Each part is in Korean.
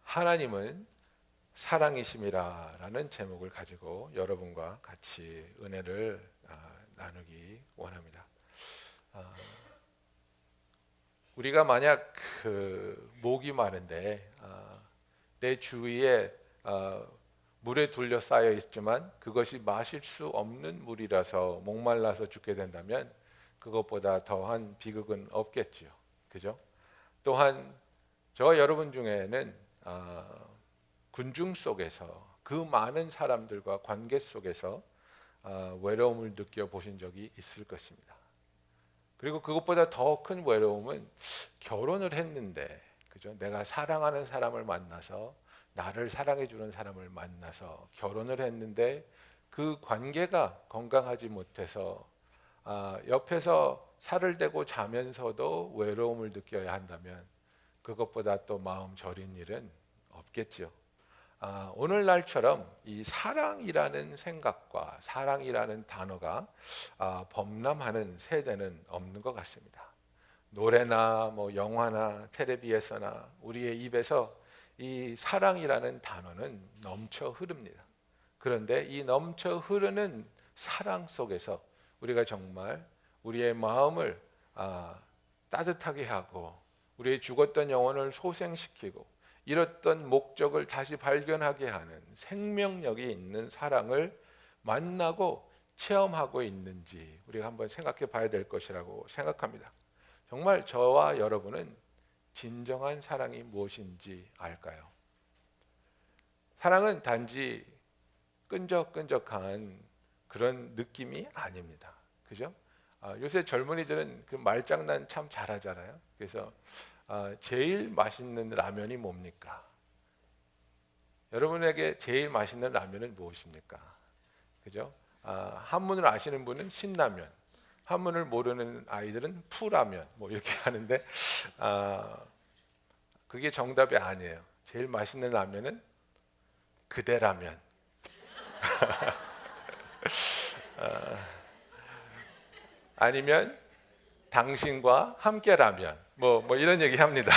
하나님은 사랑이심이라라는 제목을 가지고 여러분과 같이 은혜를 나누기 원합니다. 우리가 만약 목이 마른데 내 주위에 물에 둘러싸여 있지만 그것이 마실 수 없는 물이라서 목말라서 죽게 된다면 그것보다 더한 비극은 없겠지요. 그죠? 또한 저와 여러분 중에는 군중 속에서 그 많은 사람들과 관계 속에서 외로움을 느껴보신 적이 있을 것입니다. 그리고 그것보다 더 큰 외로움은 결혼을 했는데, 그죠? 내가 사랑하는 사람을 만나서, 나를 사랑해 주는 사람을 만나서 결혼을 했는데 그 관계가 건강하지 못해서 옆에서 살을 대고 자면서도 외로움을 느껴야 한다면 그것보다 또 마음 저린 일은 없겠죠. 오늘날처럼 이 사랑이라는 생각과 사랑이라는 단어가 범람하는 세대는 없는 것 같습니다. 노래나 영화나 텔레비에서나 우리의 입에서 이 사랑이라는 단어는 넘쳐 흐릅니다. 그런데 이 넘쳐 흐르는 사랑 속에서 우리가 정말 우리의 마음을 따뜻하게 하고 우리의 죽었던 영혼을 소생시키고 잃었던 목적을 다시 발견하게 하는 생명력이 있는 사랑을 만나고 체험하고 있는지 우리가 한번 생각해 봐야 될 것이라고 생각합니다. 정말 저와 여러분은 진정한 사랑이 무엇인지 알까요? 사랑은 단지 끈적끈적한 그런 느낌이 아닙니다. 그죠? 요새 젊은이들은 그 말장난 참 잘하잖아요. 그래서 제일 맛있는 라면이 뭡니까? 여러분에게 제일 맛있는 라면은 무엇입니까? 그죠? 한문을 아시는 분은 신라면, 한문을 모르는 아이들은 푸라면 이렇게 하는데 그게 정답이 아니에요. 제일 맛있는 라면은 그대라면. 아니면 당신과 함께라면 이런 얘기 합니다.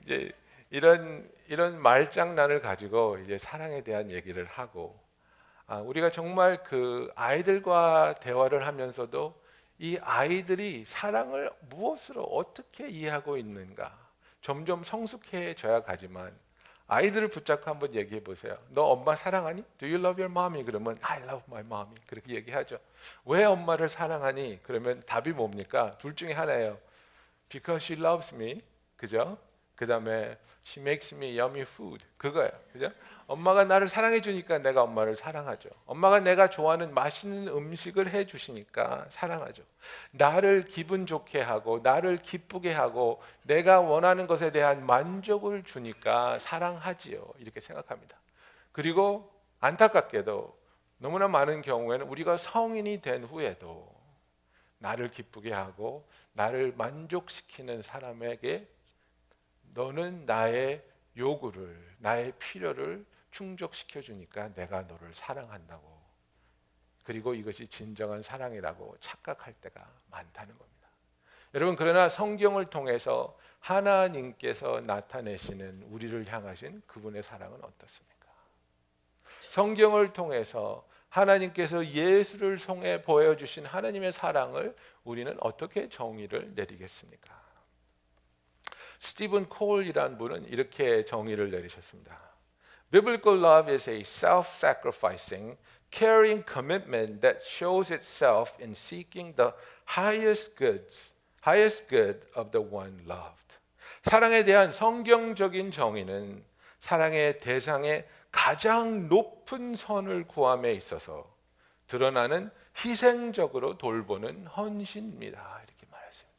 이제 이런 말장난을 가지고 이제 사랑에 대한 얘기를 하고 우리가 정말 그 아이들과 대화를 하면서도 이 아이들이 사랑을 무엇으로 어떻게 이해하고 있는가 점점 성숙해져야 가지만 아이들을 붙잡고 한번 얘기해 보세요. 너 엄마 사랑하니? Do you love your mommy? 그러면 I love my mommy 그렇게 얘기하죠. 왜 엄마를 사랑하니? 그러면 답이 뭡니까? 둘 중에 하나예요. Because she loves me. 그죠? 그 다음에 she makes me yummy food. 그거예요. 그죠? 엄마가 나를 사랑해 주니까 내가 엄마를 사랑하죠. 엄마가 내가 좋아하는 맛있는 음식을 해 주시니까 사랑하죠. 나를 기분 좋게 하고 나를 기쁘게 하고 내가 원하는 것에 대한 만족을 주니까 사랑하지요. 이렇게 생각합니다. 그리고 안타깝게도 너무나 많은 경우에는 우리가 성인이 된 후에도 나를 기쁘게 하고 나를 만족시키는 사람에게 너는 나의 요구를, 나의 필요를 충족시켜 주니까 내가 너를 사랑한다고. 그리고 이것이 진정한 사랑이라고 착각할 때가 많다는 겁니다. 여러분, 그러나 성경을 통해서 하나님께서 나타내시는 우리를 향하신 그분의 사랑은 어떻습니까? 성경을 통해서 하나님께서 예수를 통해 보여주신 하나님의 사랑을 우리는 어떻게 정의를 내리겠습니까? 스티븐 콜이라는 분은 이렇게 정의를 내리셨습니다. Biblical love is a self-sacrificing, caring commitment that shows itself in seeking the highest good of the one loved. 사랑에 대한 성경적인 정의는 사랑의 대상의 가장 높은 선을 구함에 있어서 드러나는 희생적으로 돌보는 헌신입니다. 이렇게 말했습니다.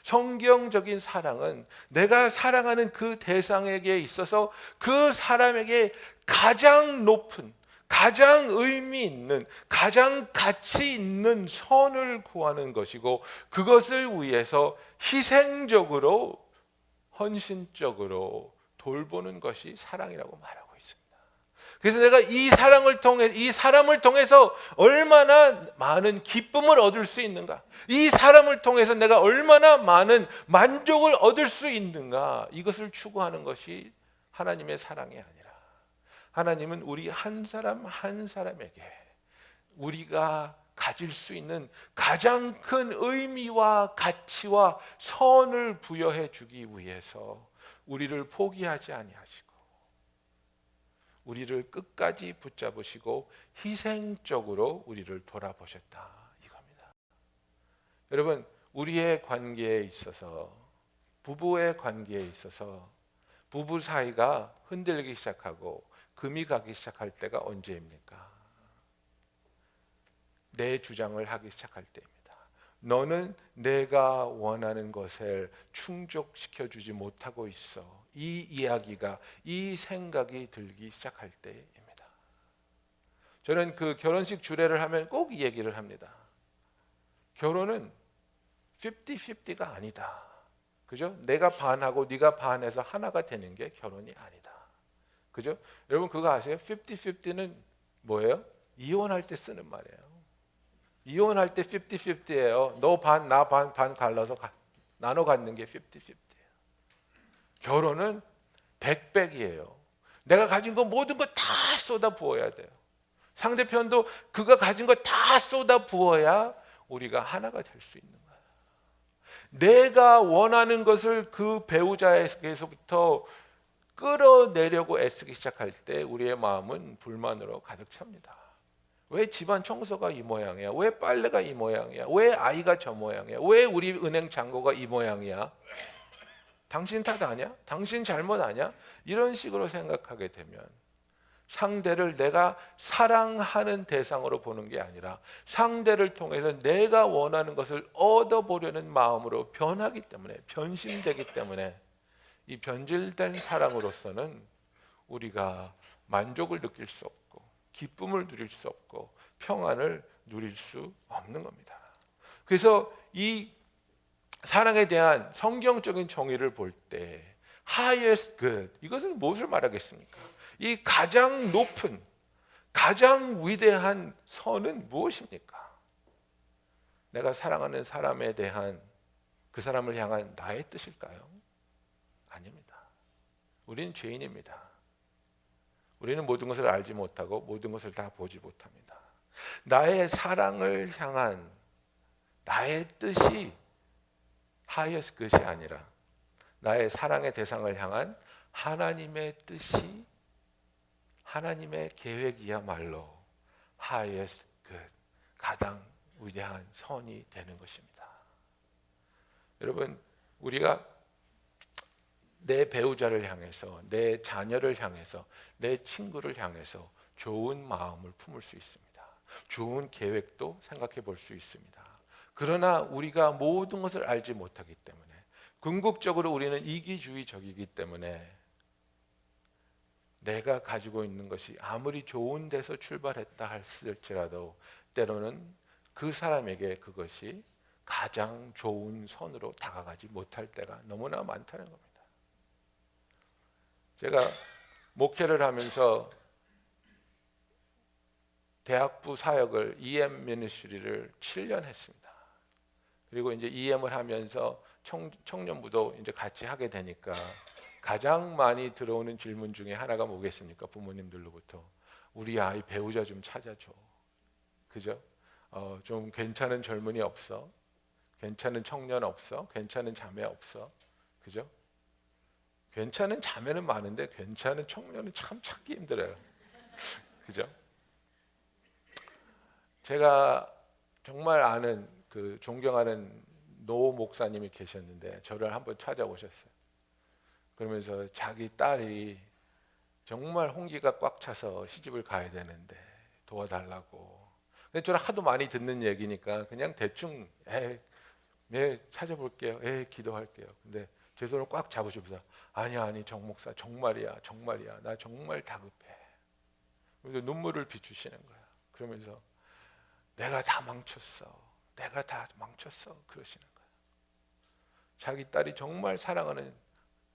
성경적인 사랑은 내가 사랑하는 그 대상에게 있어서 그 사람에게 가장 높은, 가장 의미 있는, 가장 가치 있는 선을 구하는 것이고 그것을 위해서 희생적으로, 헌신적으로 돌보는 것이 사랑이라고 말하고 있습니다. 그래서 내가 이 사람을 통해서 얼마나 많은 기쁨을 얻을 수 있는가? 이 사람을 통해서 내가 얼마나 많은 만족을 얻을 수 있는가? 이것을 추구하는 것이 하나님의 사랑이 아니라, 하나님은 우리 한 사람 한 사람에게 우리가 가질 수 있는 가장 큰 의미와 가치와 선을 부여해 주기 위해서 우리를 포기하지 아니하시고 우리를 끝까지 붙잡으시고 희생적으로 우리를 돌아보셨다, 이겁니다. 여러분, 우리의 관계에 있어서, 부부의 관계에 있어서 부부 사이가 흔들리기 시작하고 금이 가기 시작할 때가 언제입니까? 내 주장을 하기 시작할 때입니다. 너는 내가 원하는 것을 충족시켜 주지 못하고 있어. 이 이야기가, 이 생각이 들기 시작할 때입니다. 저는 그 결혼식 주례를 하면 꼭 이 얘기를 합니다. 결혼은 50-50가 아니다. 그죠? 내가 반하고 네가 반해서 하나가 되는 게 결혼이 아니다. 그죠? 여러분 그거 아세요? 50-50는 뭐예요? 이혼할 때 쓰는 말이에요. 이혼할 때 50-50예요. 너 반, 나 반, 반 갈라서 나눠 갖는 게 50-50예요. 결혼은 100-100이에요. 내가 가진 거 모든 거 다 쏟아 부어야 돼요. 상대편도 그가 가진 거 다 쏟아 부어야 우리가 하나가 될 수 있는 거예요. 내가 원하는 것을 그 배우자에게서부터 끌어내려고 애쓰기 시작할 때 우리의 마음은 불만으로 가득 찹니다. 왜 집안 청소가 이 모양이야? 왜 빨래가 이 모양이야? 왜 아이가 저 모양이야? 왜 우리 은행 잔고가 이 모양이야? 당신 탓 아니야? 당신 잘못 아니야? 이런 식으로 생각하게 되면 상대를 내가 사랑하는 대상으로 보는 게 아니라 상대를 통해서 내가 원하는 것을 얻어보려는 마음으로 변하기 때문에, 변심되기 때문에 이 변질된 사랑으로서는 우리가 만족을 느낄 수 없고 기쁨을 누릴 수 없고 평안을 누릴 수 없는 겁니다. 그래서 이 사랑에 대한 성경적인 정의를 볼 때 highest good, 이것은 무엇을 말하겠습니까? 이 가장 높은, 가장 위대한 선은 무엇입니까? 내가 사랑하는 사람에 대한, 그 사람을 향한 나의 뜻일까요? 아닙니다. 우리는 죄인입니다. 우리는 모든 것을 알지 못하고 모든 것을 다 보지 못합니다. 나의 사랑을 향한 나의 뜻이 highest 것이 아니라 나의 사랑의 대상을 향한 하나님의 뜻이, 하나님의 계획이야말로 highest good, 가장 위대한 선이 되는 것입니다. 여러분, 우리가 내 배우자를 향해서, 내 자녀를 향해서, 내 친구를 향해서 좋은 마음을 품을 수 있습니다. 좋은 계획도 생각해 볼 수 있습니다. 그러나 우리가 모든 것을 알지 못하기 때문에, 궁극적으로 우리는 이기주의적이기 때문에 내가 가지고 있는 것이 아무리 좋은 데서 출발했다 할지라도 때로는 그 사람에게 그것이 가장 좋은 선으로 다가가지 못할 때가 너무나 많다는 겁니다. 제가 목회를 하면서 대학부 사역을 EM 미니스트리를 7년 했습니다. 그리고 이제 EM을 하면서 청년부도 이제 같이 하게 되니까 가장 많이 들어오는 질문 중에 하나가 뭐겠습니까? 부모님들로부터 우리 아이 배우자 좀 찾아줘. 그죠? 좀 괜찮은 젊은이 없어? 괜찮은 청년 없어? 괜찮은 자매 없어? 그죠? 괜찮은 자매는 많은데 괜찮은 청년은 참 찾기 힘들어요. 그죠? 제가 정말 아는 그 존경하는 노 목사님이 계셨는데 저를 한번 찾아오셨어요. 그러면서 자기 딸이 정말 홍기가 꽉 차서 시집을 가야 되는데 도와달라고. 근데 저는 하도 많이 듣는 얘기니까 그냥 대충 네 찾아볼게요. 기도할게요. 근데 제 손을 꽉 잡으시면서 아니 정 목사 정말이야 나 정말 다급해. 그래서 눈물을 비추시는 거야. 그러면서 내가 다 망쳤어 그러시는 거야. 자기 딸이 정말 사랑하는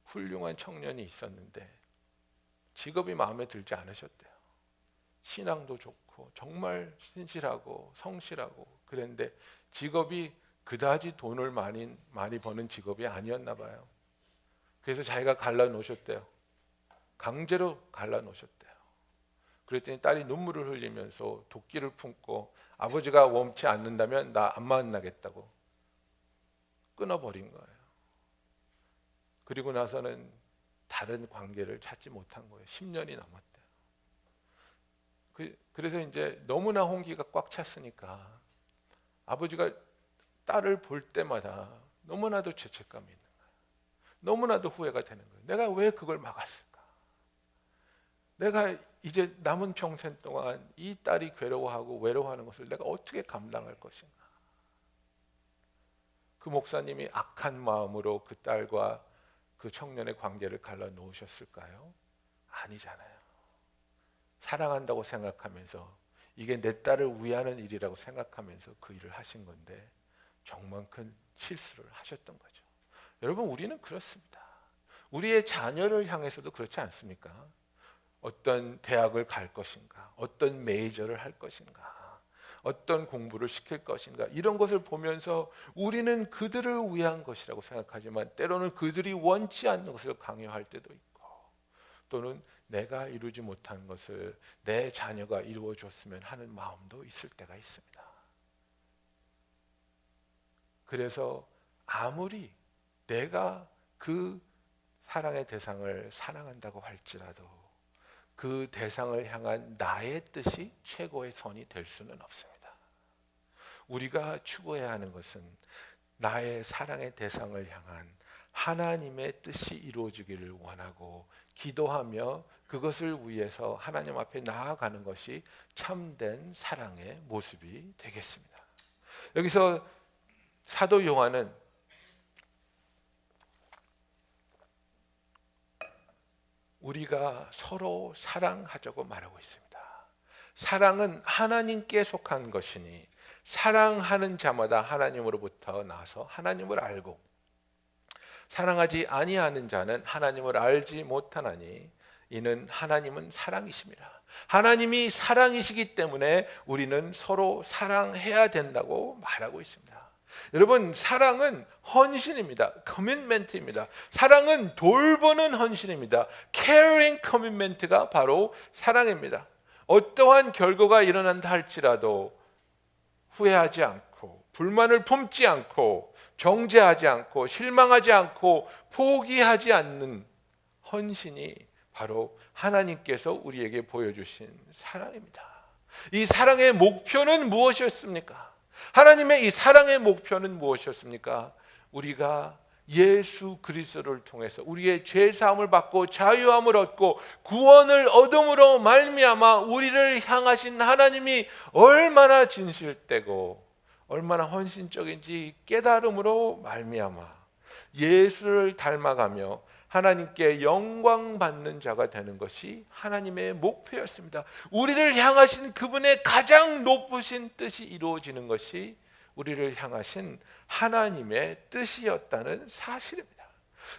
훌륭한 청년이 있었는데 직업이 마음에 들지 않으셨대요. 신앙도 좋고 정말 신실하고 성실하고 그랬는데 직업이 그다지 돈을 많이 버는 직업이 아니었나 봐요. 그래서 자기가 갈라 놓으셨대요. 강제로 갈라 놓으셨대요. 그랬더니 딸이 눈물을 흘리면서 도끼를 품고 아버지가 원치 않는다면 나 안 만나겠다고 끊어버린 거예요. 그리고 나서는 다른 관계를 찾지 못한 거예요. 10년이 넘었대요. 그래서 이제 너무나 홍기가 꽉 찼으니까 아버지가 딸을 볼 때마다 너무나도 죄책감이 있는 거예요. 너무나도 후회가 되는 거예요. 내가 왜 그걸 막았을까? 내가 이제 남은 평생 동안 이 딸이 괴로워하고 외로워하는 것을 내가 어떻게 감당할 것인가? 그 목사님이 악한 마음으로 그 딸과 그 청년의 관계를 갈라 놓으셨을까요? 아니잖아요. 사랑한다고 생각하면서 이게 내 딸을 위하는 일이라고 생각하면서 그 일을 하신 건데 정말 큰 실수를 하셨던 거죠. 여러분, 우리는 그렇습니다. 우리의 자녀를 향해서도 그렇지 않습니까? 어떤 대학을 갈 것인가, 어떤 메이저를 할 것인가, 어떤 공부를 시킬 것인가, 이런 것을 보면서 우리는 그들을 위한 것이라고 생각하지만 때로는 그들이 원치 않는 것을 강요할 때도 있고, 또는 내가 이루지 못한 것을 내 자녀가 이루어줬으면 하는 마음도 있을 때가 있습니다. 그래서 아무리 내가 그 사랑의 대상을 사랑한다고 할지라도 그 대상을 향한 나의 뜻이 최고의 선이 될 수는 없습니다. 우리가 추구해야 하는 것은 나의 사랑의 대상을 향한 하나님의 뜻이 이루어지기를 원하고 기도하며 그것을 위해서 하나님 앞에 나아가는 것이 참된 사랑의 모습이 되겠습니다. 여기서 사도 요한은 우리가 서로 사랑하자고 말하고 있습니다. 사랑은 하나님께 속한 것이니 사랑하는 자마다 하나님으로부터 나서 하나님을 알고 사랑하지 아니하는 자는 하나님을 알지 못하나니 이는 하나님은 사랑이십니다. 하나님이 사랑이시기 때문에 우리는 서로 사랑해야 된다고 말하고 있습니다. 여러분, 사랑은 헌신입니다. 커밋멘트입니다. 사랑은 돌보는 헌신입니다. caring commitment가 바로 사랑입니다. 어떠한 결과가 일어난다 할지라도 후회하지 않고 불만을 품지 않고 정죄하지 않고 실망하지 않고 포기하지 않는 헌신이 바로 하나님께서 우리에게 보여주신 사랑입니다. 이 사랑의 목표는 무엇이었습니까? 하나님의 이 사랑의 목표는 무엇이었습니까? 우리가 예수 그리스도를 통해서 우리의 죄 사함을 받고 자유함을 얻고 구원을 얻음으로 말미암아 우리를 향하신 하나님이 얼마나 진실되고 얼마나 헌신적인지 깨달음으로 말미암아 예수를 닮아가며 하나님께 영광 받는 자가 되는 것이 하나님의 목표였습니다. 우리를 향하신 그분의 가장 높으신 뜻이 이루어지는 것이 우리를 향하신 하나님의 뜻이었다는 사실입니다.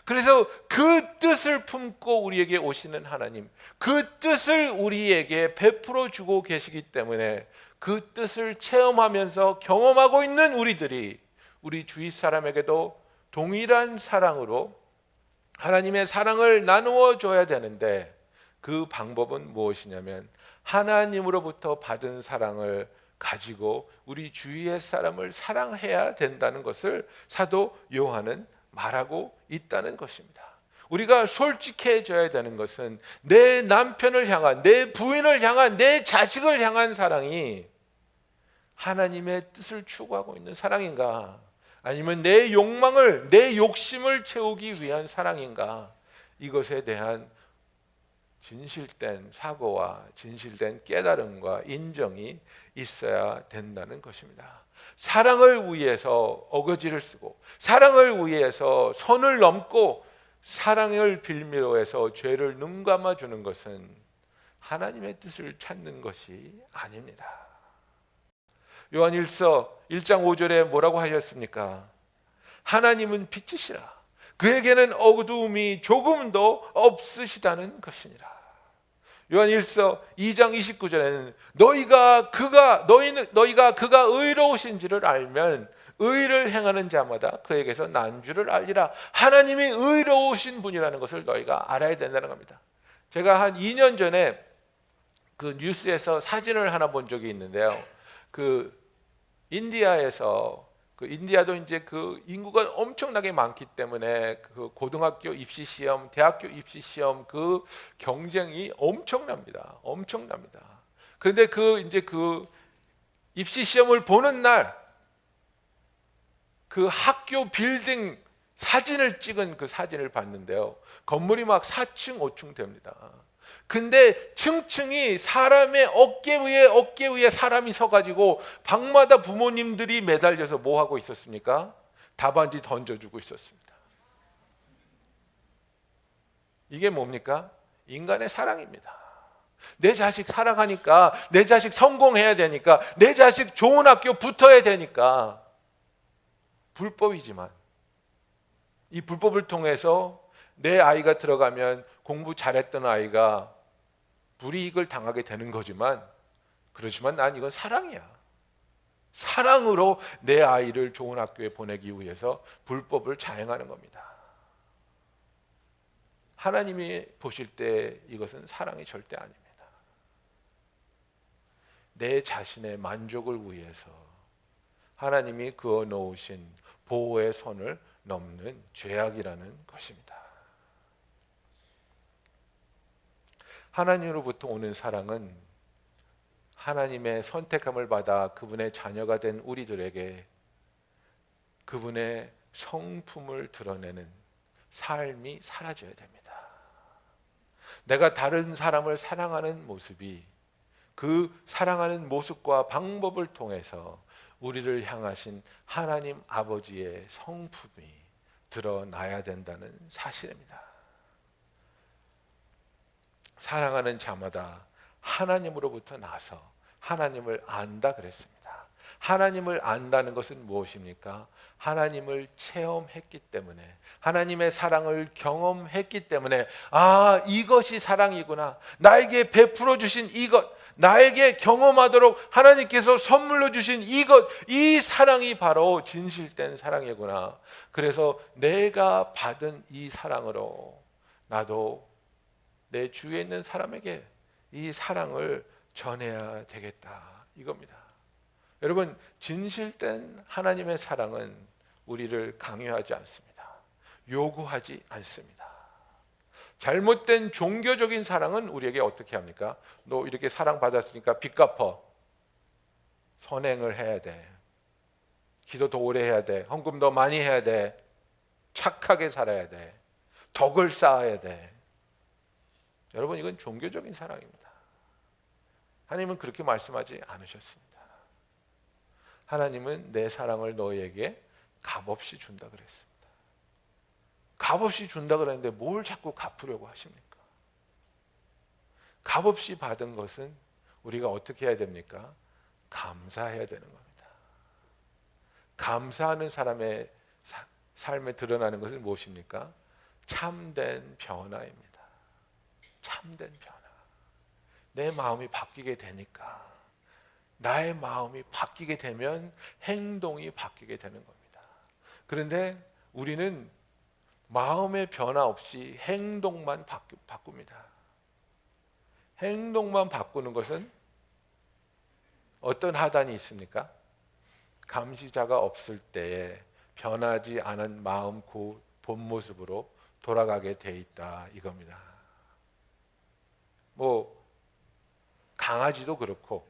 그래서 그 뜻을 품고 우리에게 오시는 하나님, 그 뜻을 우리에게 베풀어 주고 계시기 때문에 그 뜻을 체험하면서 경험하고 있는 우리들이 우리 주위 사람에게도 동일한 사랑으로 하나님의 사랑을 나누어 줘야 되는데 그 방법은 무엇이냐면 하나님으로부터 받은 사랑을 가지고 우리 주위의 사람을 사랑해야 된다는 것을 사도 요한은 말하고 있다는 것입니다. 우리가 솔직해져야 되는 것은 내 남편을 향한, 내 부인을 향한, 내 자식을 향한 사랑이 하나님의 뜻을 추구하고 있는 사랑인가? 아니면 내 욕망을, 내 욕심을 채우기 위한 사랑인가? 이것에 대한 진실된 사고와 진실된 깨달음과 인정이 있어야 된다는 것입니다. 사랑을 위해서 어거지를 쓰고 사랑을 위해서 선을 넘고 사랑을 빌미로 해서 죄를 눈감아 주는 것은 하나님의 뜻을 찾는 것이 아닙니다. 요한일서 1장 5절에 뭐라고 하셨습니까? 하나님은 빛이시라. 그에게는 어두움이 조금도 없으시다는 것이니라. 요한 1서 2장 29절에는 너희가 그가 의로우신지를 알면 의를 행하는 자마다 그에게서 난 줄을 알리라. 하나님이 의로우신 분이라는 것을 너희가 알아야 된다는 겁니다. 제가 한 2년 전에 그 뉴스에서 사진을 하나 본 적이 있는데요. 그 인디아에서 그 인디아도 이제 그 인구가 엄청나게 많기 때문에 그 고등학교 입시 시험, 대학교 입시 시험 그 경쟁이 엄청납니다. 엄청납니다. 그런데 그 이제 그 입시 시험을 보는 날 그 학교 빌딩 사진을 찍은 그 사진을 봤는데요. 건물이 막 4층, 5층 됩니다. 근데 층층이 사람의 어깨 위에 사람이 서가지고 방마다 부모님들이 매달려서 뭐 하고 있었습니까? 답안지 던져주고 있었습니다. 이게 뭡니까? 인간의 사랑입니다. 내 자식 사랑하니까, 내 자식 성공해야 되니까, 내 자식 좋은 학교 붙어야 되니까. 불법이지만 이 불법을 통해서 내 아이가 들어가면 공부 잘했던 아이가 불이익을 당하게 되는 거지만, 그렇지만 난 이건 사랑이야. 사랑으로 내 아이를 좋은 학교에 보내기 위해서 불법을 자행하는 겁니다. 하나님이 보실 때 이것은 사랑이 절대 아닙니다. 내 자신의 만족을 위해서 하나님이 그어 놓으신 보호의 선을 넘는 죄악이라는 것입니다. 하나님으로부터 오는 사랑은 하나님의 선택함을 받아 그분의 자녀가 된 우리들에게 그분의 성품을 드러내는 삶이 사라져야 됩니다. 내가 다른 사람을 사랑하는 모습이 그 사랑하는 모습과 방법을 통해서 우리를 향하신 하나님 아버지의 성품이 드러나야 된다는 사실입니다. 사랑하는 자마다 하나님으로부터 나서 하나님을 안다 그랬습니다. 하나님을 안다는 것은 무엇입니까? 하나님을 체험했기 때문에, 하나님의 사랑을 경험했기 때문에, 아, 이것이 사랑이구나. 나에게 베풀어 주신 이것, 나에게 경험하도록 하나님께서 선물로 주신 이것, 이 사랑이 바로 진실된 사랑이구나. 그래서 내가 받은 이 사랑으로 나도 내 주위에 있는 사람에게 이 사랑을 전해야 되겠다, 이겁니다. 여러분, 진실된 하나님의 사랑은 우리를 강요하지 않습니다. 요구하지 않습니다. 잘못된 종교적인 사랑은 우리에게 어떻게 합니까? 너 이렇게 사랑받았으니까 빚 갚어. 선행을 해야 돼. 기도 더 오래 해야 돼. 헌금 더 많이 해야 돼. 착하게 살아야 돼. 덕을 쌓아야 돼. 여러분, 이건 종교적인 사랑입니다. 하나님은 그렇게 말씀하지 않으셨습니다. 하나님은 내 사랑을 너희에게 값없이 준다 그랬습니다. 값없이 준다 그랬는데 뭘 자꾸 갚으려고 하십니까? 값없이 받은 것은 우리가 어떻게 해야 됩니까? 감사해야 되는 겁니다. 감사하는 사람의 삶에 드러나는 것은 무엇입니까? 참된 변화입니다. 참된 변화. 내 마음이 바뀌게 되니까, 나의 마음이 바뀌게 되면 행동이 바뀌게 되는 겁니다. 그런데 우리는 마음의 변화 없이 행동만 바꿉니다. 행동만 바꾸는 것은 어떤 하단이 있습니까? 감시자가 없을 때에 변하지 않은 마음 그 본 모습으로 돌아가게 돼 있다, 이겁니다. 뭐 강아지도 그렇고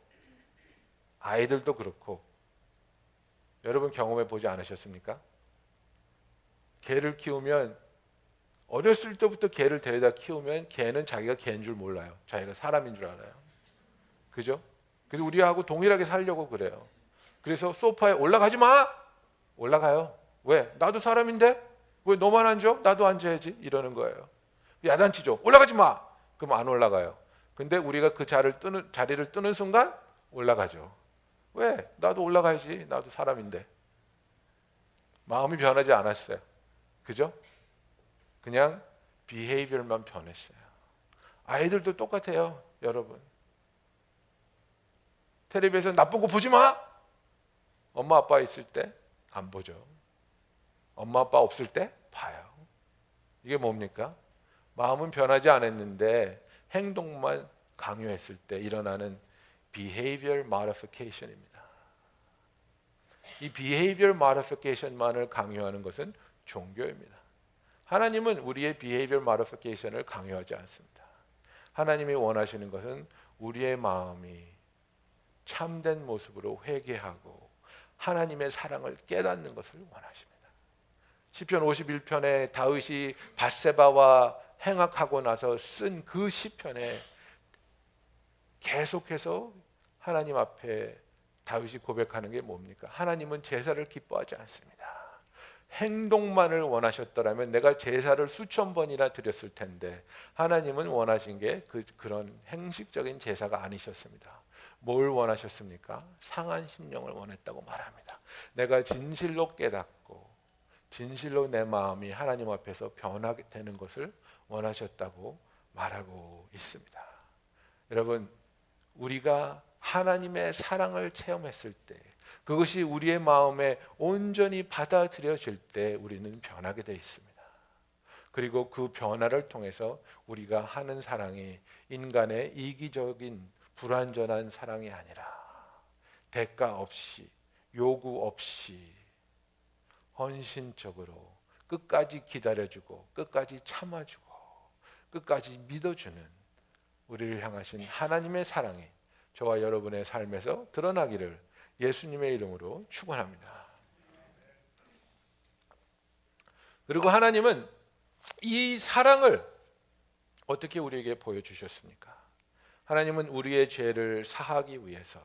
아이들도 그렇고, 여러분 경험해 보지 않으셨습니까? 개를 키우면, 어렸을 때부터 개를 데려다 키우면 개는 자기가 개인 줄 몰라요. 자기가 사람인 줄 알아요. 그죠? 그래서 우리하고 동일하게 살려고 그래요. 그래서 소파에 올라가지 마! 올라가요. 왜? 나도 사람인데? 왜 너만 앉아? 나도 앉아야지. 이러는 거예요. 야단치죠. 올라가지 마! 그럼 안 올라가요. 근데 우리가 그 자리를 뜨는 순간 올라가죠. 왜? 나도 올라가야지. 나도 사람인데. 마음이 변하지 않았어요. 그죠? 그냥 비헤이비얼만 변했어요. 아이들도 똑같아요, 여러분. 텔레비에서 나쁜 거 보지 마. 엄마 아빠 있을 때 안 보죠. 엄마 아빠 없을 때 봐요. 이게 뭡니까? 마음은 변하지 않았는데 행동만 강요했을 때 일어나는 behavior modification입니다. 이 behavior modification만을 강요하는 것은 종교입니다. 하나님은 우리의 behavior modification을 강요하지 않습니다. 하나님이 원하시는 것은 우리의 마음이 참된 모습으로 회개하고 하나님의 사랑을 깨닫는 것을 원하십니다. 시편 51편에 다윗이 밧세바와 행악하고 나서 쓴 그 시편에 계속해서 하나님 앞에 다윗이 고백하는 게 뭡니까? 하나님은 제사를 기뻐하지 않습니다. 행동만을 원하셨더라면 내가 제사를 수천 번이나 드렸을 텐데 하나님은 원하신 게 그런 행식적인 제사가 아니셨습니다. 뭘 원하셨습니까? 상한 심령을 원했다고 말합니다. 내가 진실로 깨닫고 진실로 내 마음이 하나님 앞에서 변하게 되는 것을 원하셨다고 말하고 있습니다. 여러분, 우리가 하나님의 사랑을 체험했을 때, 그것이 우리의 마음에 온전히 받아들여질 때 우리는 변하게 되어 있습니다. 그리고 그 변화를 통해서 우리가 하는 사랑이 인간의 이기적인 불완전한 사랑이 아니라 대가 없이 요구 없이 헌신적으로 끝까지 기다려주고 끝까지 참아주고 끝까지 믿어주는 우리를 향하신 하나님의 사랑이 저와 여러분의 삶에서 드러나기를 예수님의 이름으로 축원합니다. 그리고 하나님은 이 사랑을 어떻게 우리에게 보여주셨습니까? 하나님은 우리의 죄를 사하기 위해서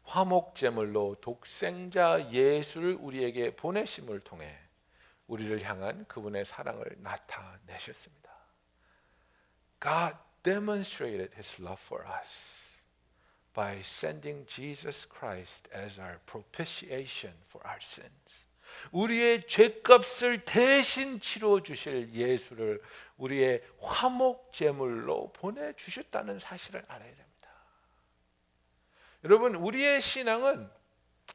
화목제물로 독생자 예수를 우리에게 보내심을 통해 우리를 향한 그분의 사랑을 나타내셨습니다. God demonstrated His love for us by sending Jesus Christ as our propitiation for our sins. 우리의 죄값을 대신 치러 주실 예수를 우리의 화목 제물로 보내 주셨다는 사실을 알아야 됩니다. 여러분, 우리의 신앙은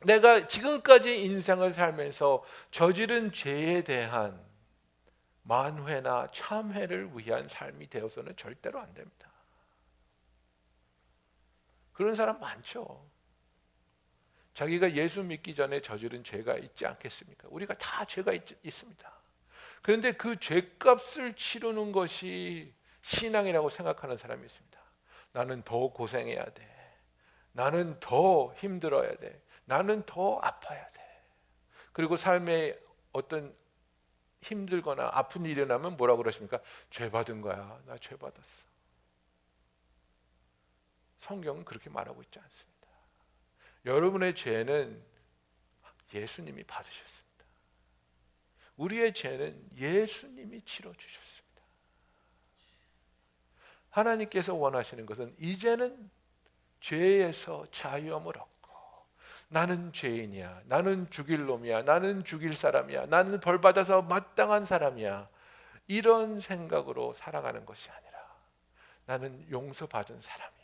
내가 지금까지 인생을 살면서 저지른 죄에 대한 만회나 참회를 위한 삶이 되어서는 절대로 안 됩니다. 그런 사람 많죠. 자기가 예수 믿기 전에 저지른 죄가 있지 않겠습니까? 우리가 다 죄가 있습니다. 그런데 그 죄값을 치르는 것이 신앙이라고 생각하는 사람이 있습니다. 나는 더 고생해야 돼. 나는 더 힘들어야 돼. 나는 더 아파야 돼. 그리고 삶에 어떤 힘들거나 아픈 일이 일어나면 뭐라고 그러십니까? 죄 받은 거야. 나 죄 받았어. 성경은 그렇게 말하고 있지 않습니다. 여러분의 죄는 예수님이 받으셨습니다. 우리의 죄는 예수님이 치러주셨습니다. 하나님께서 원하시는 것은 이제는 죄에서 자유함을 얻고 나는 죄인이야, 나는 죽일 놈이야, 나는 죽일 사람이야, 나는 벌받아서 마땅한 사람이야, 이런 생각으로 살아가는 것이 아니라 나는 용서받은 사람이야,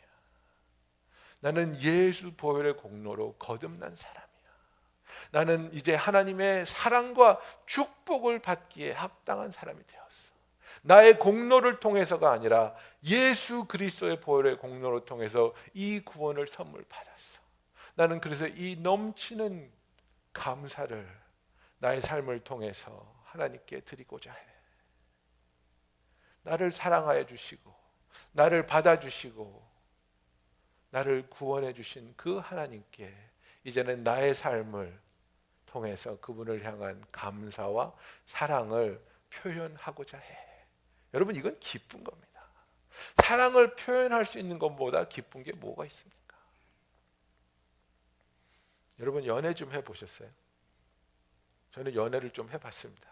나는 예수 보혈의 공로로 거듭난 사람이야, 나는 이제 하나님의 사랑과 축복을 받기에 합당한 사람이 되었어. 나의 공로를 통해서가 아니라 예수 그리스도의 보혈의 공로를 통해서 이 구원을 선물 받았어. 나는 그래서 이 넘치는 감사를 나의 삶을 통해서 하나님께 드리고자 해. 나를 사랑하여 주시고 나를 받아주시고 나를 구원해 주신 그 하나님께 이제는 나의 삶을 통해서 그분을 향한 감사와 사랑을 표현하고자 해. 여러분, 이건 기쁜 겁니다. 사랑을 표현할 수 있는 것보다 기쁜 게 뭐가 있습니까? 여러분, 연애 좀 해보셨어요? 저는 연애를 좀 해봤습니다.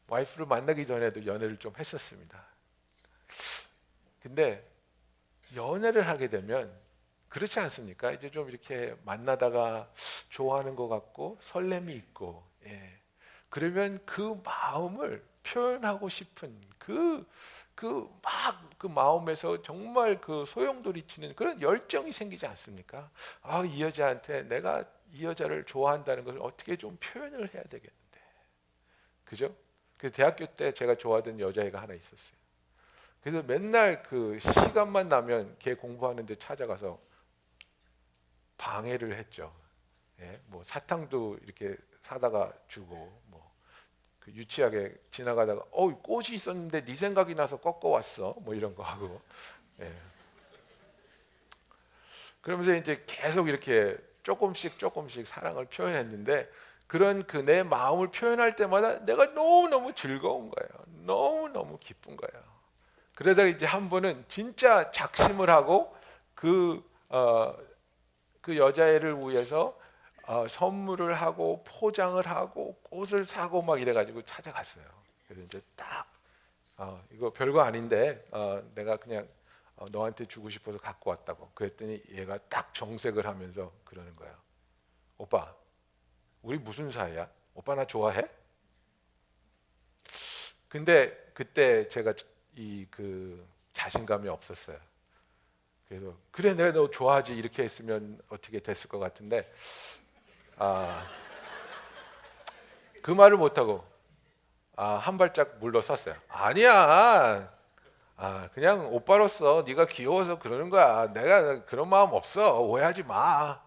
와이프를 만나기 전에도 연애를 좀 했었습니다. 근데 연애를 하게 되면 그렇지 않습니까? 이제 좀 이렇게 만나다가 좋아하는 것 같고 설렘이 있고, 그러면 그 마음을 표현하고 싶은 그 마음에서 정말 그 소용돌이치는 그런 열정이 생기지 않습니까? 이 여자한테 내가 이 여자를 좋아한다는 것을 어떻게 좀 표현을 해야 되겠는데, 그죠? 그 대학교 때 제가 좋아하던 여자애가 하나 있었어요. 그래서 맨날 그 시간만 나면 걔 공부하는데 찾아가서 방해를 했죠. 예, 뭐 사탕도 이렇게 사다가 주고, 뭐 그 유치하게 지나가다가 꽃이 있었는데 네 생각이 나서 꺾어 왔어, 뭐 이런 거 하고. 예. 그러면서 이제 계속 이렇게 조금씩 사랑을 표현했는데, 그런 그 내 마음을 표현할 때마다 내가 너무너무 즐거운 거예요. 너무너무 기쁜 거예요. 그러다가 이제 한 번은 진짜 작심을 하고 그 여자애를 위해서 선물을 하고 포장을 하고 꽃을 사고 막 이래가지고 찾아갔어요. 그래서 이제 딱 이거 별거 아닌데 내가 그냥 너한테 주고 싶어서 갖고 왔다고. 그랬더니 얘가 딱 정색을 하면서 그러는 거예요. 오빠, 우리 무슨 사이야? 오빠 나 좋아해? 근데 그때 제가 그 자신감이 없었어요. 그래서 그래 내가 너 좋아하지 이렇게 했으면 어떻게 됐을 것 같은데 그 말을 못하고 한 발짝 물러섰어요. 아니야, 그냥 오빠로서 네가 귀여워서 그러는 거야. 내가 그런 마음 없어. 오해하지 마.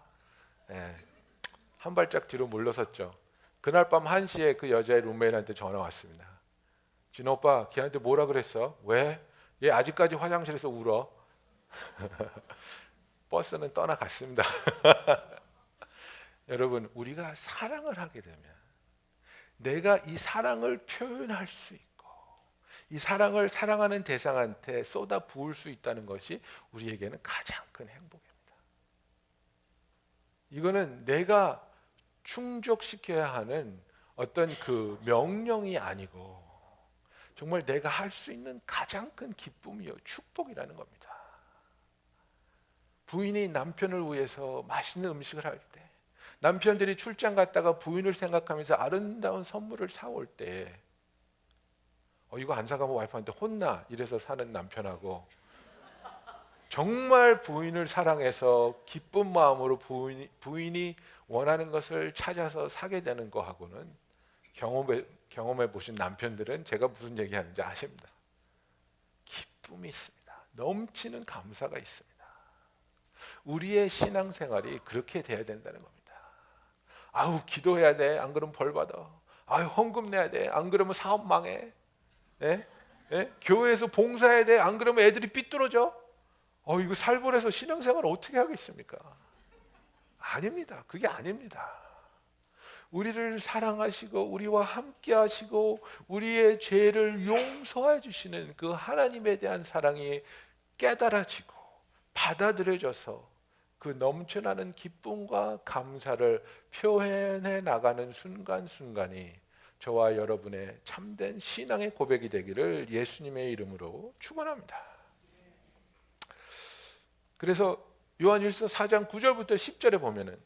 예, 한 발짝 뒤로 물러섰죠. 그날 밤 1시에 그 여자의 룸메이트한테 전화 왔습니다. 진호 오빠 걔한테 뭐라 그랬어? 왜? 얘 아직까지 화장실에서 울어. 버스는 떠나갔습니다. 여러분, 우리가 사랑을 하게 되면 내가 이 사랑을 표현할 수 있고 이 사랑을 사랑하는 대상한테 쏟아 부을 수 있다는 것이 우리에게는 가장 큰 행복입니다. 이거는 내가 충족시켜야 하는 어떤 그 명령이 아니고 정말 내가 할 수 있는 가장 큰 기쁨이요 축복이라는 겁니다. 부인이 남편을 위해서 맛있는 음식을 할 때, 남편들이 출장 갔다가 부인을 생각하면서 아름다운 선물을 사올 때 이거 안 사가면 와이프한테 혼나 이래서 사는 남편하고, 정말 부인을 사랑해서 기쁜 마음으로 부인이 원하는 것을 찾아서 사게 되는 거하고는 경험해 보신 남편들은 제가 무슨 얘기하는지 아십니다. 기쁨이 있습니다. 넘치는 감사가 있습니다. 우리의 신앙생활이 그렇게 돼야 된다는 겁니다. 기도해야 돼. 안 그러면 벌 받아. 헌금 내야 돼. 안 그러면 사업 망해. 예? 예? 교회에서 봉사해야 돼. 안 그러면 애들이 삐뚤어져. 이거 살벌해서 신앙생활을 어떻게 하겠습니까? 아닙니다. 그게 아닙니다. 우리를 사랑하시고 우리와 함께 하시고 우리의 죄를 용서해 주시는 그 하나님에 대한 사랑이 깨달아지고 받아들여져서 그 넘쳐나는 기쁨과 감사를 표현해 나가는 순간순간이 저와 여러분의 참된 신앙의 고백이 되기를 예수님의 이름으로 축원합니다. 그래서 요한일서 4장 9절부터 10절에 보면은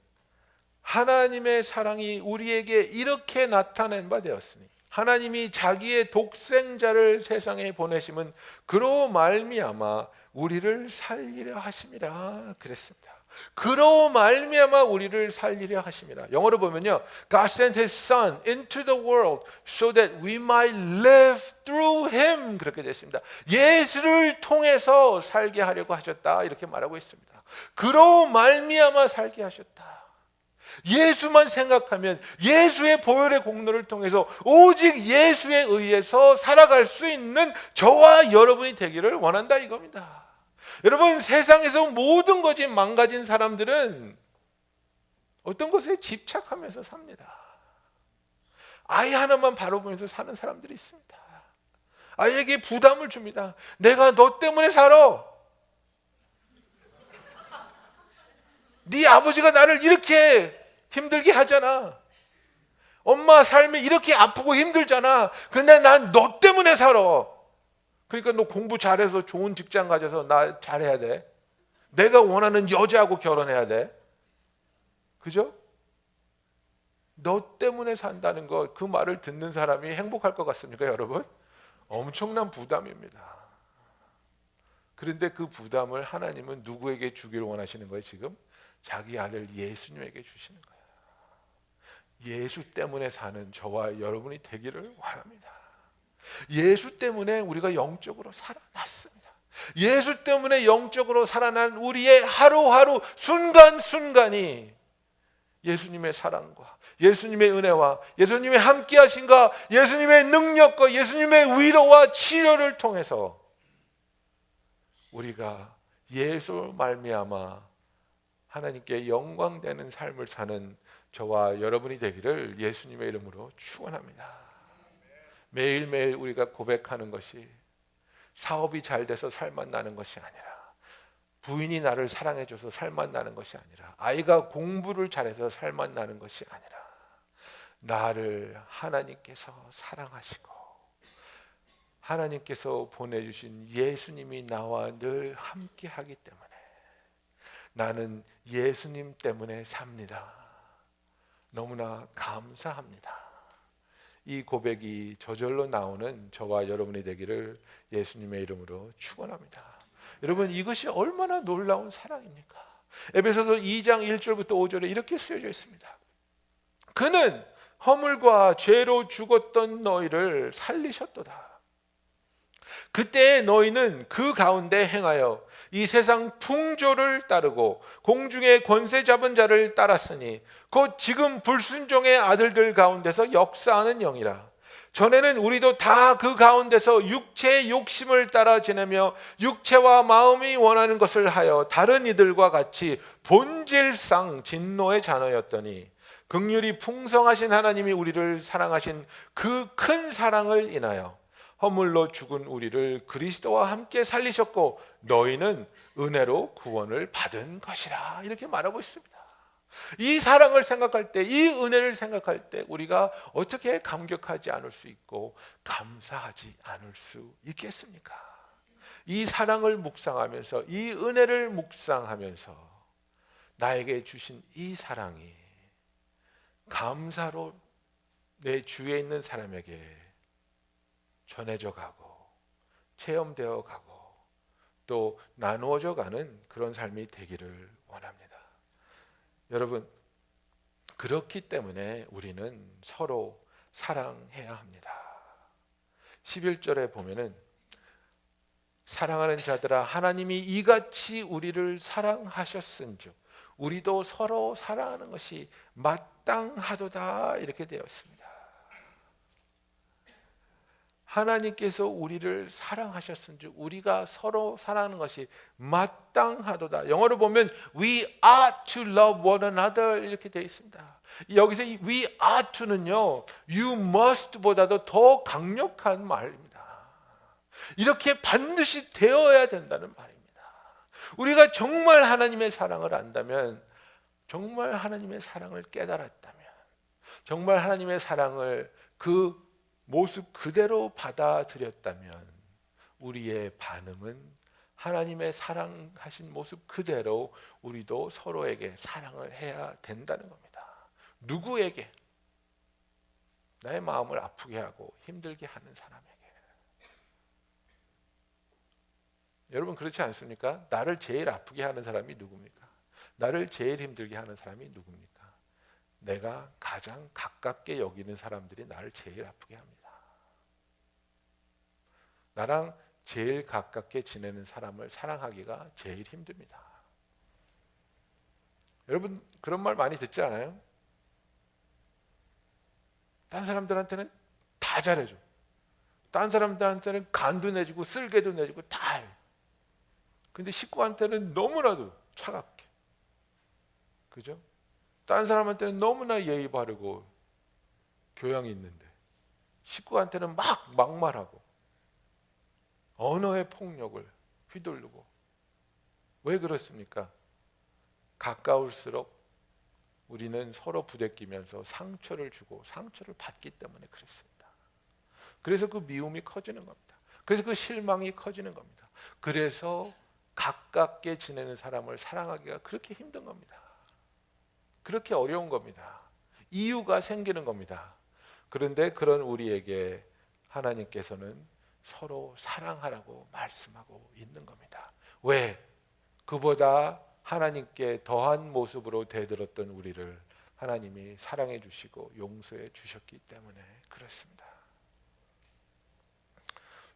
하나님의 사랑이 우리에게 이렇게 나타낸 바 되었으니 하나님이 자기의 독생자를 세상에 보내심은 그로 말미암아 우리를 살리려 하심이라 그랬습니다. 그로 말미암아 우리를 살리려 하심이라. 영어로 보면요, God sent His Son into the world so that we might live through Him, 그렇게 됐습니다. 예수를 통해서 살게 하려고 하셨다, 이렇게 말하고 있습니다. 그로 말미암아 살게 하셨다. 예수만 생각하면 예수의 보혈의 공로를 통해서 오직 예수에 의해서 살아갈 수 있는 저와 여러분이 되기를 원한다 이겁니다. 여러분, 세상에서 모든 것이 망가진 사람들은 어떤 것에 집착하면서 삽니다. 아이 하나만 바라보면서 사는 사람들이 있습니다. 아이에게 부담을 줍니다. 내가 너 때문에 살아. 네 아버지가 나를 이렇게 힘들게 하잖아. 엄마 삶이 이렇게 아프고 힘들잖아. 근데 난 너 때문에 살아. 그러니까 너 공부 잘해서 좋은 직장 가져서 나 잘해야 돼. 내가 원하는 여자하고 결혼해야 돼. 그죠? 너 때문에 산다는 것, 그 말을 듣는 사람이 행복할 것 같습니까, 여러분? 엄청난 부담입니다. 그런데 그 부담을 하나님은 누구에게 주기를 원하시는 거예요, 지금? 자기 아들 예수님에게 주시는 거예요. 예수 때문에 사는 저와 여러분이 되기를 원합니다. 예수 때문에 우리가 영적으로 살아났습니다. 예수 때문에 영적으로 살아난 우리의 하루하루 순간순간이 예수님의 사랑과 예수님의 은혜와 예수님의 함께하심과 예수님의 능력과 예수님의 위로와 치료를 통해서 우리가 예수로 말미암아 하나님께 영광되는 삶을 사는 저와 여러분이 되기를 예수님의 이름으로 축원합니다. 매일매일 우리가 고백하는 것이 사업이 잘 돼서 살만 나는 것이 아니라, 부인이 나를 사랑해줘서 살만 나는 것이 아니라, 아이가 공부를 잘해서 살만 나는 것이 아니라, 나를 하나님께서 사랑하시고 하나님께서 보내주신 예수님이 나와 늘 함께하기 때문에 나는 예수님 때문에 삽니다. 너무나 감사합니다. 이 고백이 저절로 나오는 저와 여러분이 되기를 예수님의 이름으로 축원합니다. 여러분, 이것이 얼마나 놀라운 사랑입니까? 에베소서 2장 1절부터 5절에 이렇게 쓰여져 있습니다. 그는 허물과 죄로 죽었던 너희를 살리셨도다. 그때 너희는 그 가운데 행하여 이 세상 풍조를 따르고 공중의 권세 잡은 자를 따랐으니 곧 지금 불순종의 아들들 가운데서 역사하는 영이라. 전에는 우리도 다 그 가운데서 육체의 욕심을 따라 지내며 육체와 마음이 원하는 것을 하여 다른 이들과 같이 본질상 진노의 자녀였더니 긍휼이 풍성하신 하나님이 우리를 사랑하신 그 큰 사랑을 인하여 허물로 죽은 우리를 그리스도와 함께 살리셨고 너희는 은혜로 구원을 받은 것이라. 이렇게 말하고 있습니다. 이 사랑을 생각할 때, 이 은혜를 생각할 때 우리가 어떻게 감격하지 않을 수 있고 감사하지 않을 수 있겠습니까? 이 사랑을 묵상하면서, 이 은혜를 묵상하면서 나에게 주신 이 사랑이 감사로 내 주위에 있는 사람에게 전해져 가고 체험되어 가고 또 나누어져 가는 그런 삶이 되기를 원합니다. 여러분, 그렇기 때문에 우리는 서로 사랑해야 합니다. 11절에 보면은 사랑하는 자들아 하나님이 이같이 우리를 사랑하셨은즉 우리도 서로 사랑하는 것이 마땅하도다. 이렇게 되어 있습니다. 하나님께서 우리를 사랑하셨은즉 우리가 서로 사랑하는 것이 마땅하도다. 영어로 보면 we ought to love one another 이렇게 되어 있습니다. 여기서 이 we ought to는요, you must 보다도 더 강력한 말입니다. 이렇게 반드시 되어야 된다는 말입니다. 우리가 정말 하나님의 사랑을 안다면, 정말 하나님의 사랑을 깨달았다면, 정말 하나님의 사랑을 그 모습 그대로 받아들였다면 우리의 반응은 하나님의 사랑하신 모습 그대로 우리도 서로에게 사랑을 해야 된다는 겁니다. 누구에게? 나의 마음을 아프게 하고 힘들게 하는 사람에게. 여러분, 그렇지 않습니까? 나를 제일 아프게 하는 사람이 누굽니까? 나를 제일 힘들게 하는 사람이 누굽니까? 내가 가장 가깝게 여기는 사람들이 나를 제일 아프게 합니다. 나랑 제일 가깝게 지내는 사람을 사랑하기가 제일 힘듭니다. 여러분, 그런 말 많이 듣지 않아요? 딴 사람들한테는 다 잘해줘. 딴 사람들한테는 간도 내주고 쓸개도 내주고 다 해. 근데 식구한테는 너무나도 차갑게. 그죠? 딴 사람한테는 너무나 예의 바르고 교양이 있는데 식구한테는 막 막말하고 언어의 폭력을 휘두르고. 왜 그렇습니까? 가까울수록 우리는 서로 부대끼면서 상처를 주고 상처를 받기 때문에 그렇습니다. 그래서 그 미움이 커지는 겁니다. 그래서 그 실망이 커지는 겁니다. 그래서 가깝게 지내는 사람을 사랑하기가 그렇게 힘든 겁니다. 그렇게 어려운 겁니다. 이유가 생기는 겁니다. 그런데 그런 우리에게 하나님께서는 서로 사랑하라고 말씀하고 있는 겁니다. 왜? 그보다 하나님께 더한 모습으로 대들었던 우리를 하나님이 사랑해 주시고 용서해 주셨기 때문에 그렇습니다.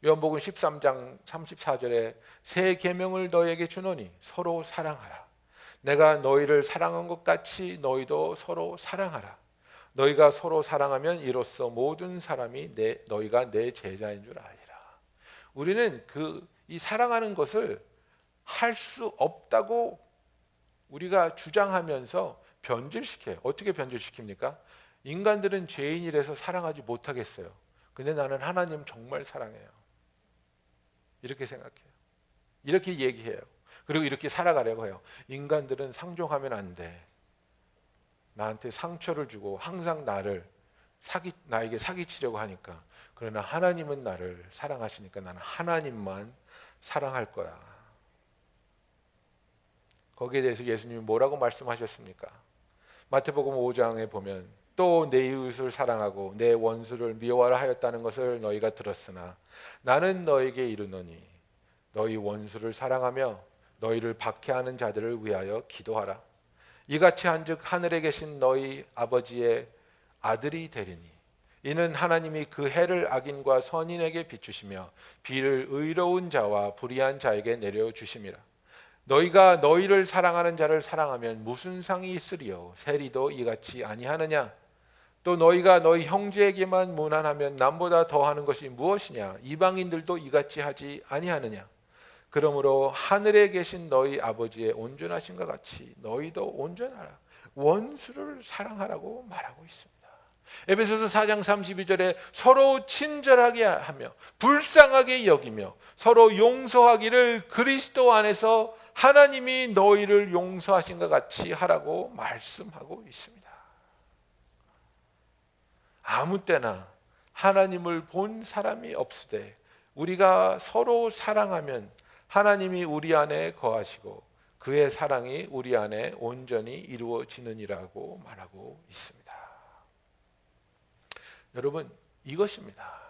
요한복음 13장 34절에 새 계명을 너희에게 주노니 서로 사랑하라. 내가 너희를 사랑한 것 같이 너희도 서로 사랑하라. 너희가 서로 사랑하면 이로써 모든 사람이 너희가 내 제자인 줄 알리라. 우리는 이 사랑하는 것을 할 수 없다고 우리가 주장하면서 변질시켜요. 어떻게 변질시킵니까? 인간들은 죄인이라서 사랑하지 못하겠어요. 근데 나는 하나님 정말 사랑해요. 이렇게 생각해요. 이렇게 얘기해요. 그리고 이렇게 살아가려고 해요. 인간들은 상종하면 안 돼. 나한테 상처를 주고 항상 나에게 사기치려고 하니까. 그러나 하나님은 나를 사랑하시니까 나는 하나님만 사랑할 거야. 거기에 대해서 예수님이 뭐라고 말씀하셨습니까? 마태복음 5장에 보면 또 내 이웃을 사랑하고 내 원수를 미워하라 하였다는 것을 너희가 들었으나 나는 너에게 이르노니 너희 원수를 사랑하며 너희를 박해하는 자들을 위하여 기도하라. 이같이 한즉 하늘에 계신 너희 아버지의 아들이 되리니 이는 하나님이 그 해를 악인과 선인에게 비추시며 비를 의로운 자와 불의한 자에게 내려주심이라. 너희가 너희를 사랑하는 자를 사랑하면 무슨 상이 있으리요? 세리도 이같이 아니하느냐? 또 너희가 너희 형제에게만 무난하면 남보다 더하는 것이 무엇이냐? 이방인들도 이같이 하지 아니하느냐? 그러므로 하늘에 계신 너희 아버지의 온전하신것 같이 너희도 온전하라. 원수를 사랑하라고 말하고 있습니다. 에베소서 4장 32절에 서로 친절하게 하며 불쌍하게 여기며 서로 용서하기를 그리스도 안에서 하나님이 너희를 용서하신 것 같이 하라고 말씀하고 있습니다. 아무 때나 하나님을 본 사람이 없으되 우리가 서로 사랑하면 하나님이 우리 안에 거하시고 그의 사랑이 우리 안에 온전히 이루어지느니라고 말하고 있습니다. 여러분, 이것입니다.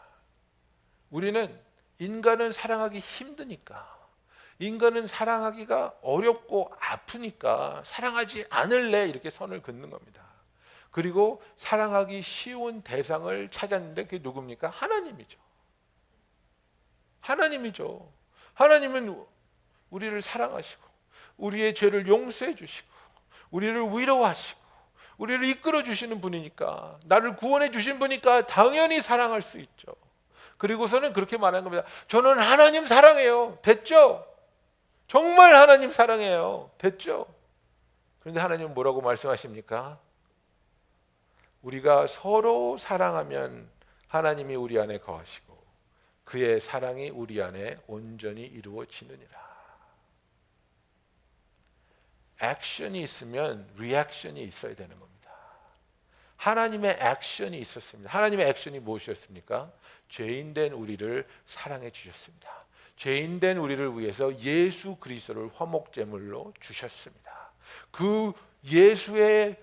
우리는 인간은 사랑하기 힘드니까, 인간은 사랑하기가 어렵고 아프니까 사랑하지 않을래 이렇게 선을 긋는 겁니다. 그리고 사랑하기 쉬운 대상을 찾았는데 그게 누굽니까? 하나님이죠. 하나님이죠. 하나님은 우리를 사랑하시고 우리의 죄를 용서해 주시고 우리를 위로하시고 우리를 이끌어 주시는 분이니까, 나를 구원해 주신 분이니까 당연히 사랑할 수 있죠. 그리고서는 그렇게 말하는 겁니다. 저는 하나님 사랑해요. 됐죠? 정말 하나님 사랑해요. 됐죠? 그런데 하나님은 뭐라고 말씀하십니까? 우리가 서로 사랑하면 하나님이 우리 안에 거하시고 그의 사랑이 우리 안에 온전히 이루어지느니라. 액션이 있으면 리액션이 있어야 되는 겁니다. 하나님의 액션이 있었습니다. 하나님의 액션이 무엇이었습니까? 죄인된 우리를 사랑해 주셨습니다. 죄인된 우리를 위해서 예수 그리스도를 화목제물로 주셨습니다. 그 예수의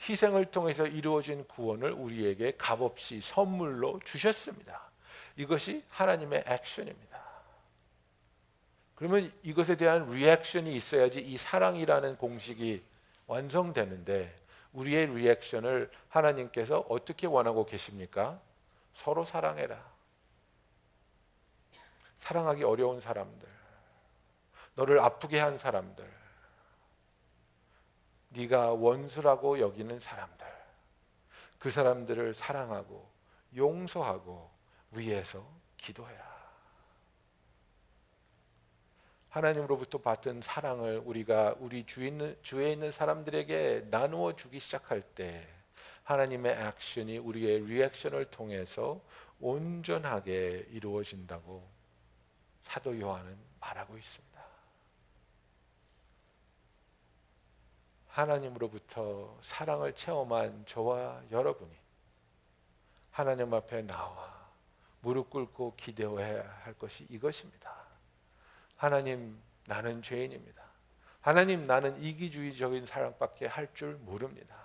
희생을 통해서 이루어진 구원을 우리에게 값없이 선물로 주셨습니다. 이것이 하나님의 액션입니다. 그러면 이것에 대한 리액션이 있어야지 이 사랑이라는 공식이 완성되는데, 우리의 리액션을 하나님께서 어떻게 원하고 계십니까? 서로 사랑해라. 사랑하기 어려운 사람들, 너를 아프게 한 사람들, 네가 원수라고 여기는 사람들, 그 사람들을 사랑하고 용서하고 위해서 기도해라. 하나님으로부터 받은 사랑을 우리가 우리 주위에 있는 사람들에게 나누어 주기 시작할 때 하나님의 액션이 우리의 리액션을 통해서 온전하게 이루어진다고 사도 요한은 말하고 있습니다. 하나님으로부터 사랑을 체험한 저와 여러분이 하나님 앞에 나와 무릎 꿇고 기도해야 할 것이 이것입니다. 하나님, 나는 죄인입니다. 하나님, 나는 이기주의적인 사랑밖에 할 줄 모릅니다.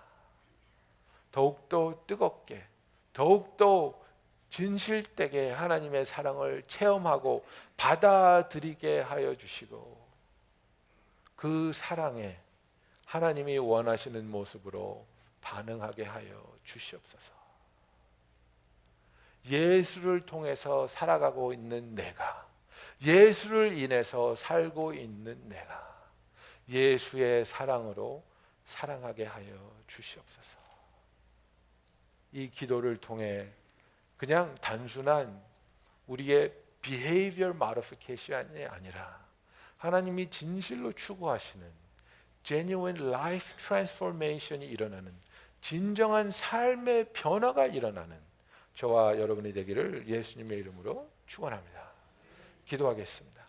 더욱더 뜨겁게, 더욱더 진실되게 하나님의 사랑을 체험하고 받아들이게 하여 주시고, 그 사랑에 하나님이 원하시는 모습으로 반응하게 하여 주시옵소서. 예수를 통해서 살아가고 있는 내가, 예수를 인해서 살고 있는 내가 예수의 사랑으로 사랑하게 하여 주시옵소서. 이 기도를 통해 그냥 단순한 우리의 behavior modification이 아니라 하나님이 진실로 추구하시는 genuine life transformation이 일어나는, 진정한 삶의 변화가 일어나는 저와 여러분이 되기를 예수님의 이름으로 축원합니다. 기도하겠습니다.